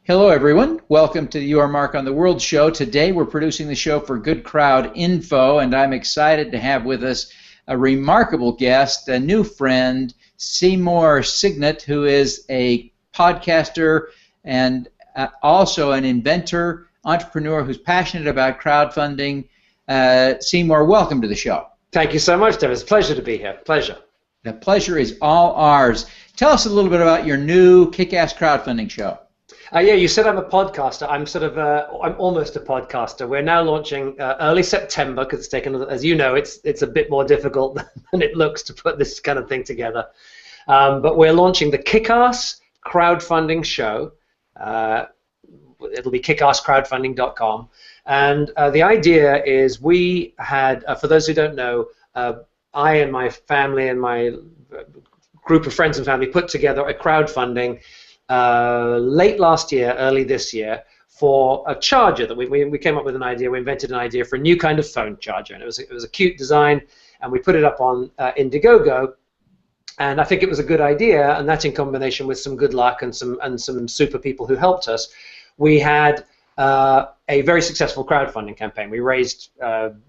Hello, everyone. Welcome to the Your Mark on the World show. Today, we're producing the show for Good Crowd Info, and I'm excited to have with us a remarkable guest, a new friend, Seymor Segnit, who is a podcaster and also an inventor, entrepreneur who's passionate about crowdfunding. Seymour, welcome to the show. Thank you so much, Devin. It's a pleasure to be here. Pleasure. The pleasure is all ours. Tell us a little bit about your new Kickass Crowdfunding Show. Yeah, you said I'm a podcaster. I'm almost a podcaster. We're now launching early September because it's taken, as you know, it's a bit more difficult than it looks to put this kind of thing together. But we're launching the Kickass Crowdfunding Show. It'll be kickasscrowdfunding.com. And the idea is we had, for those who don't know, I and my family and my group of friends and family put together a crowdfunding late last year, early this year, for a charger that we came up with an idea. We invented an idea for a new kind of phone charger, and it was a cute design, and we put it up on Indiegogo, and I think it was a good idea, and that in combination with some good luck and some super people who helped us, we had a very successful crowdfunding campaign. We raised $250,000,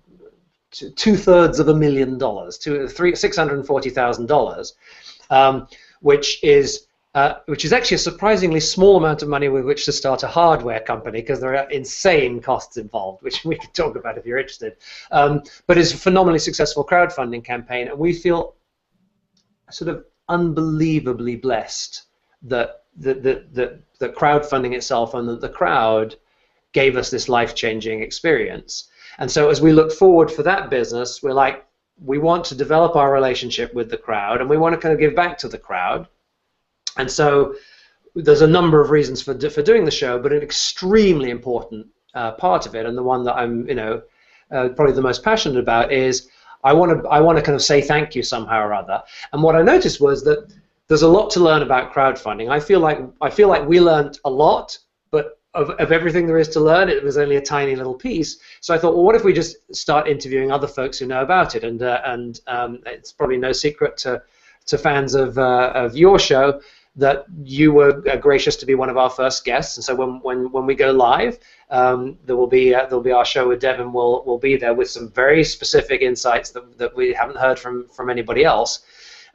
$640,000, which is actually a surprisingly small amount of money with which to start a hardware company, because there are insane costs involved, which we can talk about if you're interested. But it's a phenomenally successful crowdfunding campaign, and we feel sort of unbelievably blessed that the crowdfunding itself and that the crowd gave us this life-changing experience. And so as we look forward for that business, we're like, we want to develop our relationship with the crowd, and we want to kind of give back to the crowd. And so there's a number of reasons for doing the show, but an extremely important part of it, and the one that I'm probably the most passionate about, is I want to kind of say thank you somehow or other. And what I noticed was that there's a lot to learn about crowdfunding. I feel like we learned a lot, but of everything there is to learn, it was only a tiny little piece. So I thought, well, what if we just start interviewing other folks who know about it? And it's probably no secret to fans of your show that you were gracious to be one of our first guests, and so when we go live, there will be our show with Devin. Will be there with some very specific insights that we haven't heard from anybody else,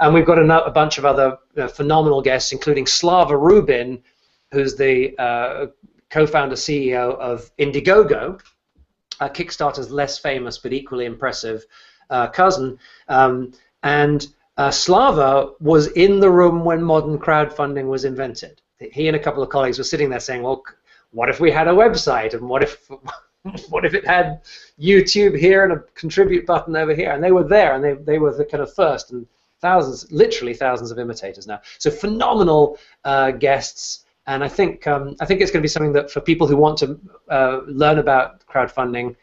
and we've got a bunch of other phenomenal guests, including Slava Rubin, who's the co-founder CEO of Indiegogo, Kickstarter's less famous but equally impressive cousin, and Slava was in the room when modern crowdfunding was invented. He and a couple of colleagues were sitting there saying, well, what if we had a website, and what if it had YouTube here and a contribute button over here? And they were there, and they were the kind of first, and literally thousands of imitators now. So phenomenal guests, and I think it's going to be something that for people who want to learn about crowdfunding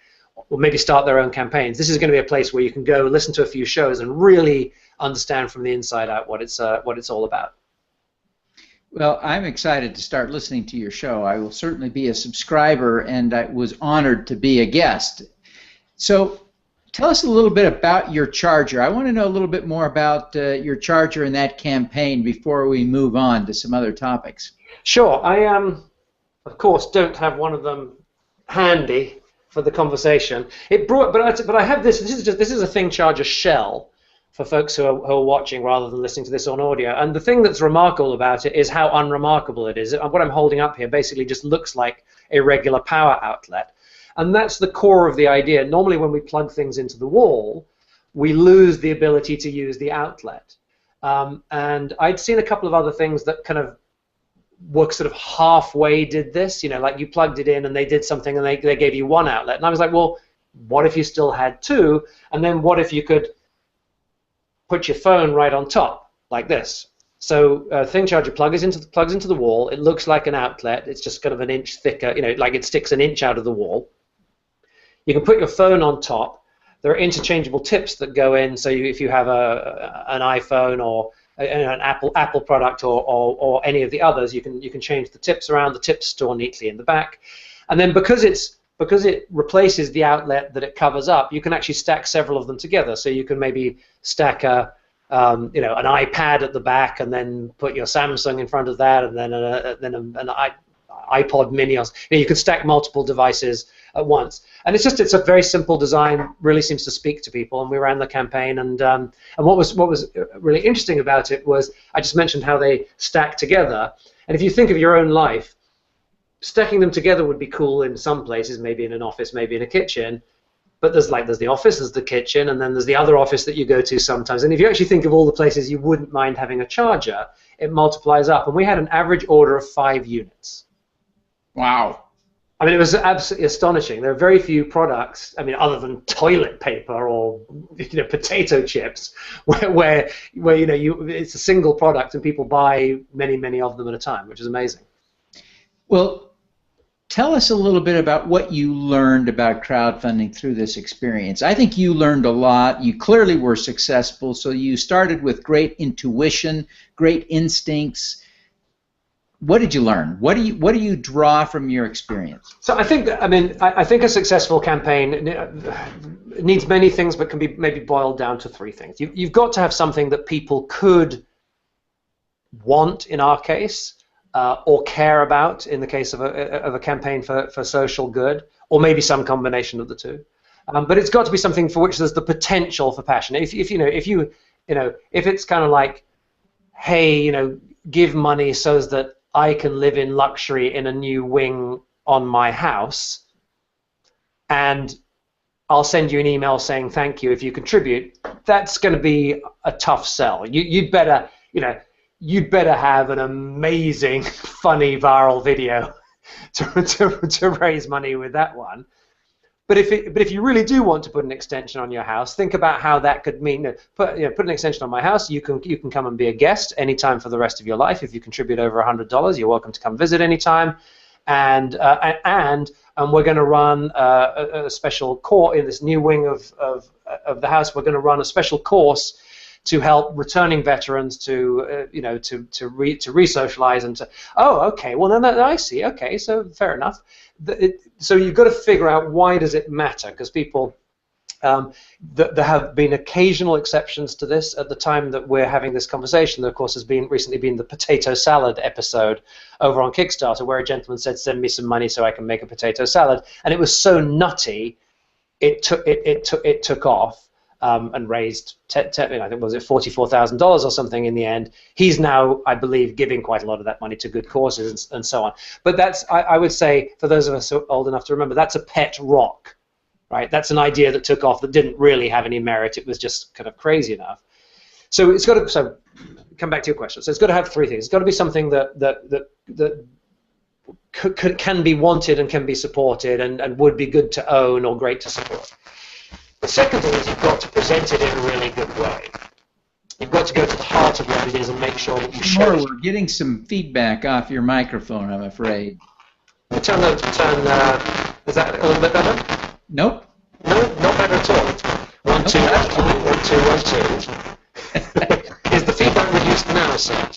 or maybe start their own campaigns, this is going to be a place where you can go listen to a few shows and really understand from the inside out what it's all about. Well, I'm excited to start listening to your show. I will certainly be a subscriber, and I was honored to be a guest. So tell us a little bit about your charger. I want to know a little bit more about your charger and that campaign before we move on to some other topics. Sure. I of course, don't have one of them handy for the conversation. But I have this. This is a thingCHARGER shell for folks who are watching rather than listening to this on audio. And the thing that's remarkable about it is how unremarkable it is. What I'm holding up here basically just looks like a regular power outlet. And that's the core of the idea. Normally when we plug things into the wall, we lose the ability to use the outlet. And I'd seen a couple of other things that kind of work sort of halfway did this, like you plugged it in and they did something and they gave you one outlet. And I was like, well, what if you still had two? And then what if you could put your phone right on top, like this? So thingCHARGER plugs into the wall. It looks like an outlet. It's just kind of an inch thicker, like it sticks an inch out of the wall. You can put your phone on top. There are interchangeable tips that go in, so if you have an iPhone or an Apple product or any of the others, you can change the tips around. The tips store neatly in the back, and then because it replaces the outlet that it covers up, you can actually stack several of them together. So you can maybe stack an iPad at the back, and then put your Samsung in front of that, and then an iPod Mini, or you can stack multiple devices at once. And it's a very simple design, really seems to speak to people. And we ran the campaign, and what was really interesting about it was I just mentioned how they stack together. And if you think of your own life, stacking them together would be cool in some places, maybe in an office, maybe in a kitchen. But there's the office, there's the kitchen, and then there's the other office that you go to sometimes. And if you actually think of all the places you wouldn't mind having a charger, it multiplies up. And we had an average order of 5 units. Wow. I mean, it was absolutely astonishing. There are very few products, I mean, other than toilet paper or potato chips, where it's a single product and people buy many of them at a time, which is amazing. Well, tell us a little bit about what you learned about crowdfunding through this experience. I think you learned a lot. You clearly were successful, so you started with great intuition, great instincts. What did you learn? What do you draw from your experience? So I think a successful campaign needs many things, but can be maybe boiled down to 3 things. You've got to have something that people could want, in our case, or care about in the case of a campaign for social good, or maybe some combination of the two. But it's got to be something for which there's the potential for passion. If it's kind of like, hey, give money so that I can live in luxury in a new wing on my house, and I'll send you an email saying thank you if you contribute, that's going to be a tough sell. You'd better have an amazing, funny, viral video to raise money with that one. But if you really do want to put an extension on your house, think about how that could mean. Put an extension on my house. You can come and be a guest anytime for the rest of your life. If you contribute over $100, you're welcome to come visit anytime. And we're going to run a special course in this new wing of the house. We're going to run a special course to help returning veterans to re-socialize and to, oh, okay, well, then I see, okay, so fair enough. So you've got to figure out, why does it matter? Because people, there have been occasional exceptions to this. At the time that we're having this conversation, there, of course, has recently been the potato salad episode over on Kickstarter, where a gentleman said, send me some money so I can make a potato salad. And it was so nutty, it took off. And raised, I think, was it $44,000 or something in the end. He's now, I believe, giving quite a lot of that money to good causes and so on. But that's, I would say, for those of us old enough to remember, that's a pet rock, right? That's an idea that took off that didn't really have any merit. It was just kind of crazy enough. So it's got to, so come back to your question. So it's got to have 3 things. It's got to be something that can be wanted and can be supported and would be good to own or great to support. The second thing is you've got to present it in a really good way. You've got to go to the heart of what it is and make sure that you show it. We're getting some feedback off your microphone, I'm afraid. Is that a little bit better? Nope. No, not better at all. 1, 2, 1, 2, 1, 2. Is the feedback reduced now, sir?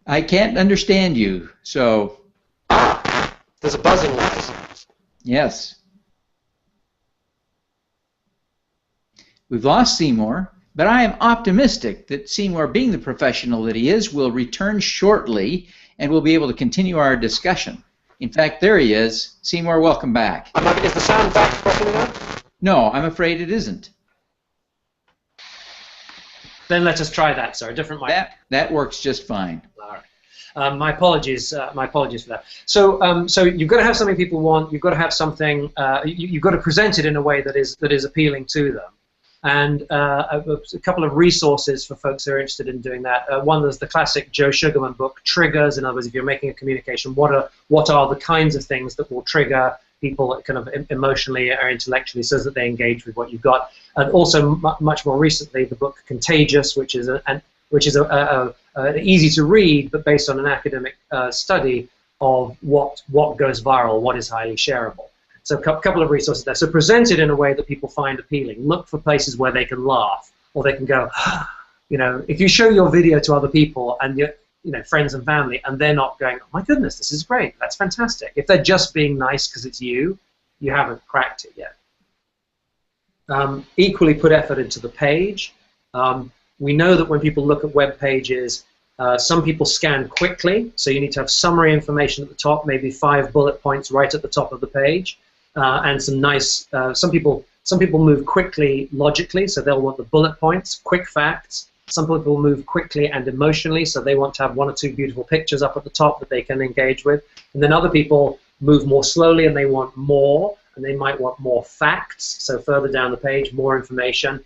I can't understand you, so... There's a buzzing noise. Yes. We've lost Seymour, but I am optimistic that Seymour, being the professional that he is, will return shortly and we'll be able to continue our discussion. In fact, there he is. Seymour, welcome back. Is the sound back properly now? No, I'm afraid it isn't. Then let us try that, sir. A different mic. That works just fine. All right. My apologies for that. So you've got to have something people want. You've got to have something. You've got to present it in a way that is appealing to them. And a couple of resources for folks who are interested in doing that. One is the classic Joe Sugarman book, Triggers. In other words, if you're making a communication, what are the kinds of things that will trigger people kind of emotionally or intellectually so that they engage with what you've got. And also, much more recently, the book Contagious, which is an easy to read, but based on an academic study of what goes viral, what is highly shareable. So a couple of resources there. So present it in a way that people find appealing. Look for places where they can laugh, or they can go, if you show your video to other people and your friends and family, and they're not going, oh my goodness, this is great, that's fantastic. If they're just being nice because it's you haven't cracked it yet. Equally, put effort into the page. We know that when people look at web pages, Some people scan quickly, so you need to have summary information at the top, maybe 5 bullet points right at the top of the page, and some nice. Some people move quickly logically, so they'll want the bullet points, quick facts. Some people move quickly and emotionally, so they want to have 1 or 2 beautiful pictures up at the top that they can engage with. And then other people move more slowly and they want more, and they might want more facts, so further down the page, more information.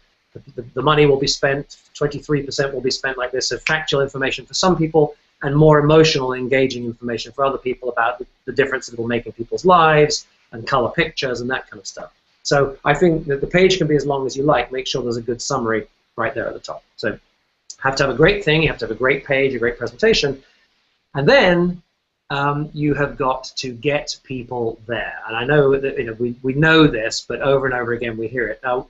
The money will be spent, 23% will be spent like this, so factual information for some people, and more emotional, engaging information for other people about the difference it will make in people's lives, and color pictures, and that kind of stuff. So I think that the page can be as long as you like. Make sure there's a good summary right there at the top. So have to have a great thing, you have to have a great page, a great presentation, and then you have got to get people there. And I know that we know this, but over and over again we hear it. Now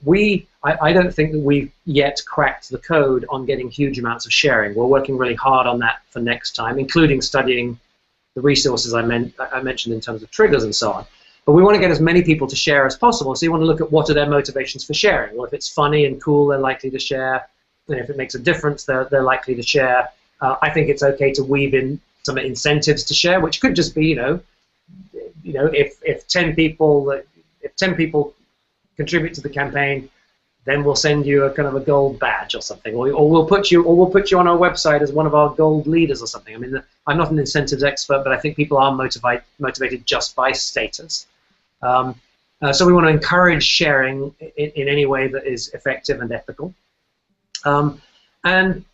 I don't think that we've yet cracked the code on getting huge amounts of sharing. We're working really hard on that for next time, including studying the resources I mentioned in terms of triggers and so on. But we want to get as many people to share as possible. So you want to look at what are their motivations for sharing. Well, if it's funny and cool, they're likely to share. And if it makes a difference, they're likely to share. I think it's okay to weave in some incentives to share, which could just be, if 10 people contribute to the campaign, then we'll send you a kind of a gold badge or something, or we'll put you on our website as one of our gold leaders or something. I mean, I'm not an incentives expert, but I think people are motivated just by status. So we want to encourage sharing in any way that is effective and ethical. And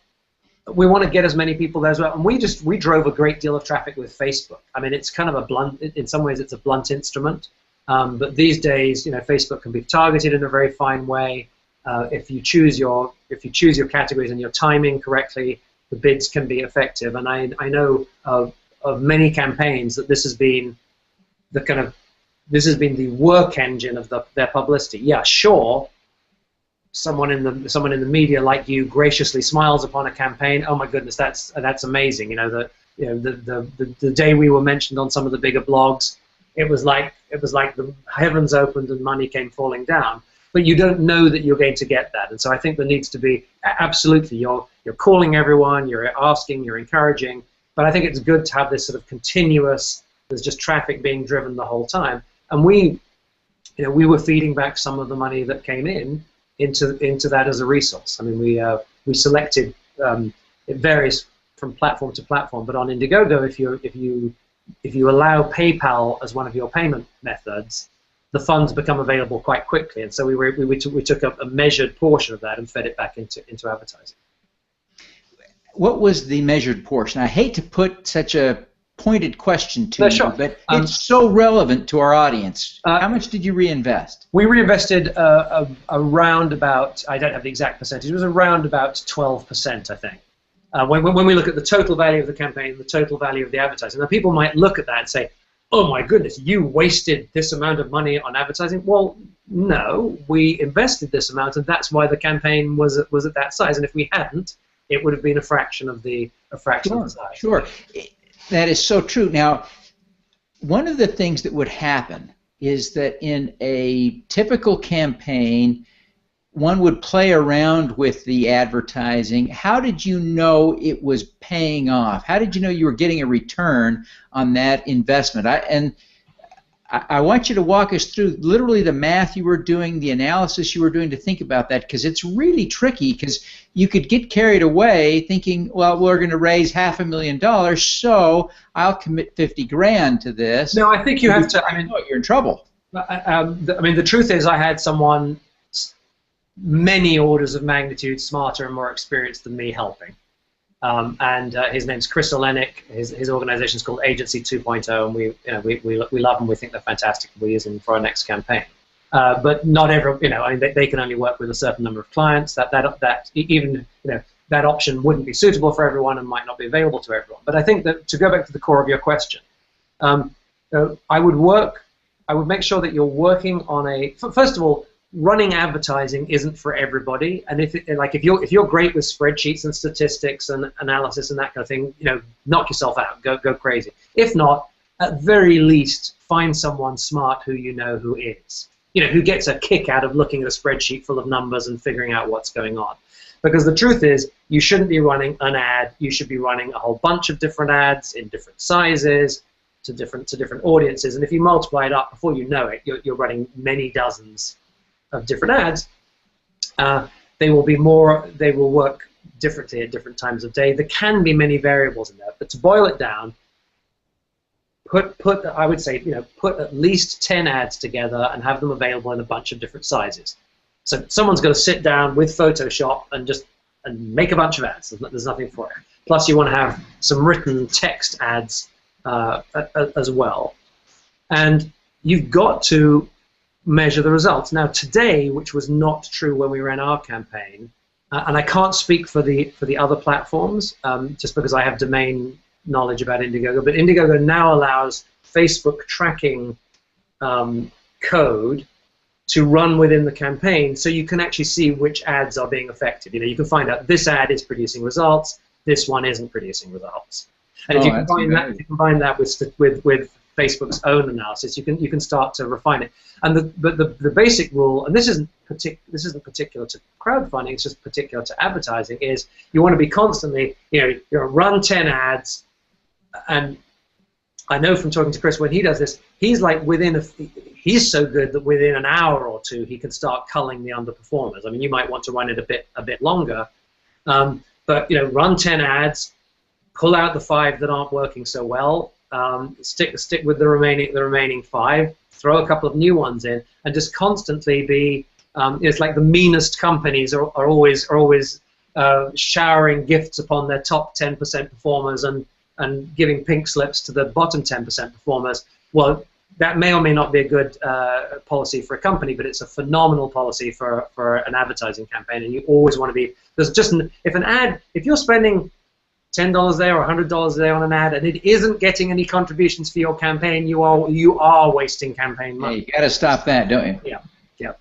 we want to get as many people there as well. And we drove a great deal of traffic with Facebook. I mean, it's kind of a blunt, in some ways it's a blunt instrument. But these days, Facebook can be targeted in a very fine way. If you choose your categories and your timing correctly, the bids can be effective. And I know of many campaigns that this has been the work engine of their publicity. Yeah, sure. Someone in the media like you graciously smiles upon a campaign. Oh my goodness, that's amazing. The day we were mentioned on some of the bigger blogs, it was like the heavens opened and money came falling down. But you don't know that you're going to get that, and so I think there needs to be absolutely you're calling everyone, you're asking, you're encouraging. But I think it's good to have this sort of continuous. There's just traffic being driven the whole time, and we were feeding back some of the money that came into that as a resource. I mean, we selected. It varies from platform to platform, but on Indiegogo, if you allow PayPal as one of your payment methods, the funds become available quite quickly, and so we took a measured portion of that and fed it back into advertising. What was the measured portion? I hate to put such a pointed question to you, sure. But it's so relevant to our audience. How much did you reinvest? We reinvested around about, I don't have the exact percentage, it was around about 12%, I think. When we look at the total value of the campaign, the total value of the advertising, now people might look at that and say, oh my goodness, you wasted this amount of money on advertising. Well, no, we invested this amount, and that's why the campaign was at that size. And if we hadn't, it would have been a fraction of the size. Sure. That is so true. Now, one of the things that would happen is that in a typical campaign, one would play around with the advertising. How did you know it was paying off? How did you know you were getting a return on that investment? I want you to walk us through literally the math you were doing, the analysis you were doing to think about that, because it's really tricky, because you could get carried away thinking, well, we're going to raise $500,000, so I'll commit 50 grand to this. No, I think you have to. I mean, you're in trouble. I mean, the truth is, I had someone many orders of magnitude smarter and more experienced than me helping. His name's Chris Olenek. His organization is called Agency 2.0, and we love them. We think they're fantastic. We use them for our next campaign. But not every, I mean, they can only work with a certain number of clients. That option wouldn't be suitable for everyone and might not be available to everyone. But I think that, to go back to the core of your question, I would make sure that you're working on first of all, running advertising isn't for everybody, and if you're great with spreadsheets and statistics and analysis and that kind of thing, knock yourself out, go crazy. If not, at very least, find someone smart who who is, who gets a kick out of looking at a spreadsheet full of numbers and figuring out what's going on. Because the truth is, you shouldn't be running an ad. You should be running a whole bunch of different ads in different sizes to different audiences. And if you multiply it up, before you know it, you're running many dozens of different ads. They will work differently at different times of day. There can be many variables in there, but to boil it down, I would say, put at least 10 ads together and have them available in a bunch of different sizes. So someone's going to sit down with Photoshop and make a bunch of ads. There's nothing for it. Plus, you want to have some written text ads as well. And you've got to measure the results. Now, today, which was not true when we ran our campaign, and I can't speak for the other platforms, just because I have domain knowledge about Indiegogo, but Indiegogo now allows Facebook tracking code to run within the campaign, so you can actually see which ads are being affected. You can find out this ad is producing results, this one isn't producing results. And if you combine that with Facebook's own analysis, you can start to refine it. And the basic rule, and this isn't particular to crowdfunding, it's just particular to advertising, is you want to be constantly, you run 10 ads, and I know from talking to Chris when he does this, he's like he's so good that within an hour or two he can start culling the underperformers. I mean, you might want to run it a bit longer, but run 10 ads, pull out the 5 that aren't working so well, stick with the remaining 5, throw a couple of new ones in, and just constantly be. It's like the meanest companies are always showering gifts upon their top 10% performers and giving pink slips to the bottom 10% performers. Well, that may or may not be a good policy for a company, but it's a phenomenal policy for an advertising campaign. And you always want to be. If you're spending $10 there or $100 there on an ad, and it isn't getting any contributions for your campaign, you are wasting campaign money. Yeah, you got to stop that, don't you? Yeah. Yeah.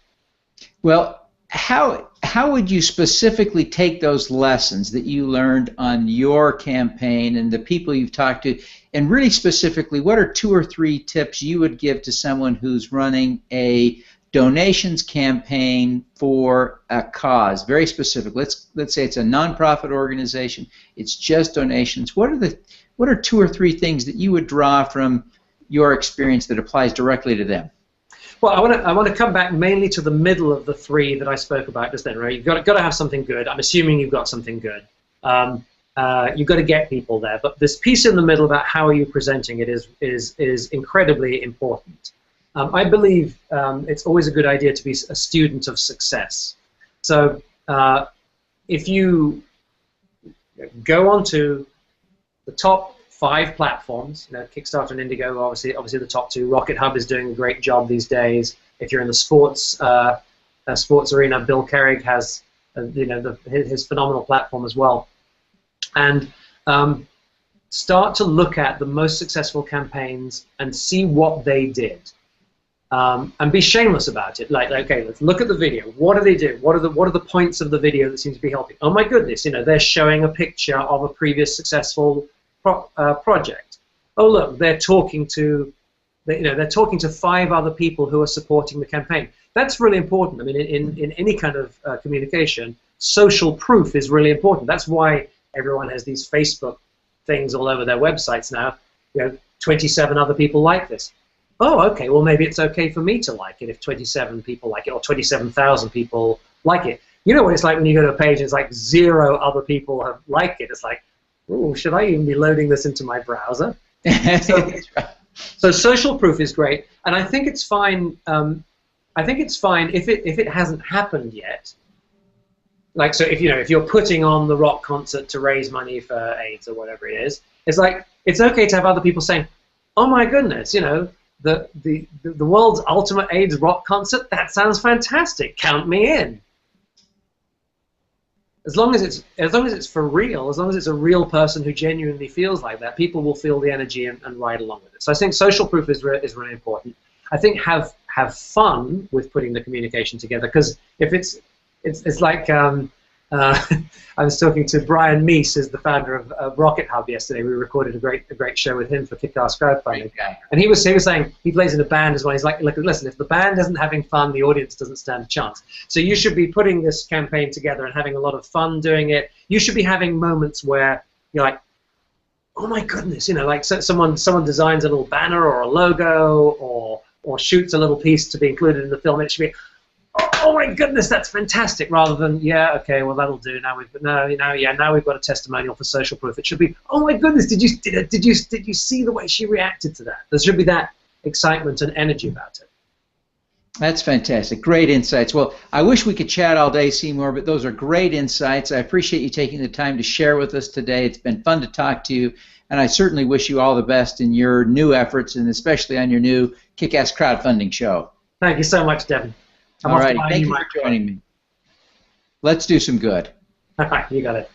Well, how would you specifically take those lessons that you learned on your campaign and the people you've talked to, and really specifically, what are 2 or 3 tips you would give to someone who's running a donations campaign for a cause, very specific? Let's say it's a nonprofit organization. It's just donations. What are 2 or 3 things that you would draw from your experience that applies directly to them? Well, I want to come back mainly to the middle of the 3 that I spoke about just then. Right? You've got to have something good. I'm assuming you've got something good. You've got to get people there. But this piece in the middle about how are you presenting it is incredibly important. I believe it's always a good idea to be a student of success. So if you go onto the top 5 platforms, Kickstarter and Indiegogo, obviously the top 2. Rocket Hub is doing a great job these days. If you're in the sports arena, Bill Kerrig has his phenomenal platform as well. And start to look at the most successful campaigns and see what they did. And be shameless about it. Like, okay, let's look at the video. What do they do? What are the points of the video that seem to be helping? Oh my goodness, they're showing a picture of a previous successful project. Oh look, they're talking to 5 other people who are supporting the campaign. That's really important. I mean, in any kind of communication, social proof is really important. That's why everyone has these Facebook things all over their websites now. 27 other people like this. Oh, okay, well maybe it's okay for me to like it if 27 people like it, or 27,000 people like it. You know what it's like when you go to a page and it's like 0 other people have liked it. It's like, ooh, should I even be loading this into my browser? So social proof is great, and I think it's fine. I think it's fine if it hasn't happened yet. Like, so if you're putting on the rock concert to raise money for AIDS or whatever it is, it's like it's okay to have other people saying, "Oh my goodness, the world's ultimate AIDS rock concert. That sounds fantastic. Count me in." As long as it's for real, as long as it's a real person who genuinely feels like that, people will feel the energy and ride along with it. So I think social proof is really important. I think have fun with putting the communication together, because if it's like I was talking to Brian Meese, who's the founder of Rocket Hub, yesterday. We recorded a great show with him for Kickass Crowdfunding. And he was saying he plays in a band as well. He's like, listen, if the band isn't having fun, the audience doesn't stand a chance. So you should be putting this campaign together and having a lot of fun doing it. You should be having moments where you're like, oh my goodness, you know, like someone designs a little banner or a logo or shoots a little piece to be included in the film, and it should be, oh my goodness, that's fantastic, rather than, yeah, okay, well, that'll do. Now we've got a testimonial for social proof. It should be, oh my goodness, did you see the way she reacted to that? There should be that excitement and energy about it. That's fantastic. Great insights. Well, I wish we could chat all day, Seymour, but those are great insights. I appreciate you taking the time to share with us today. It's been fun to talk to you, and I certainly wish you all the best in your new efforts, and especially on your new Kickass Crowdfunding Show. Thank you so much, Devin. All right. Thank you for joining me. Let's do some good. All right, you got it.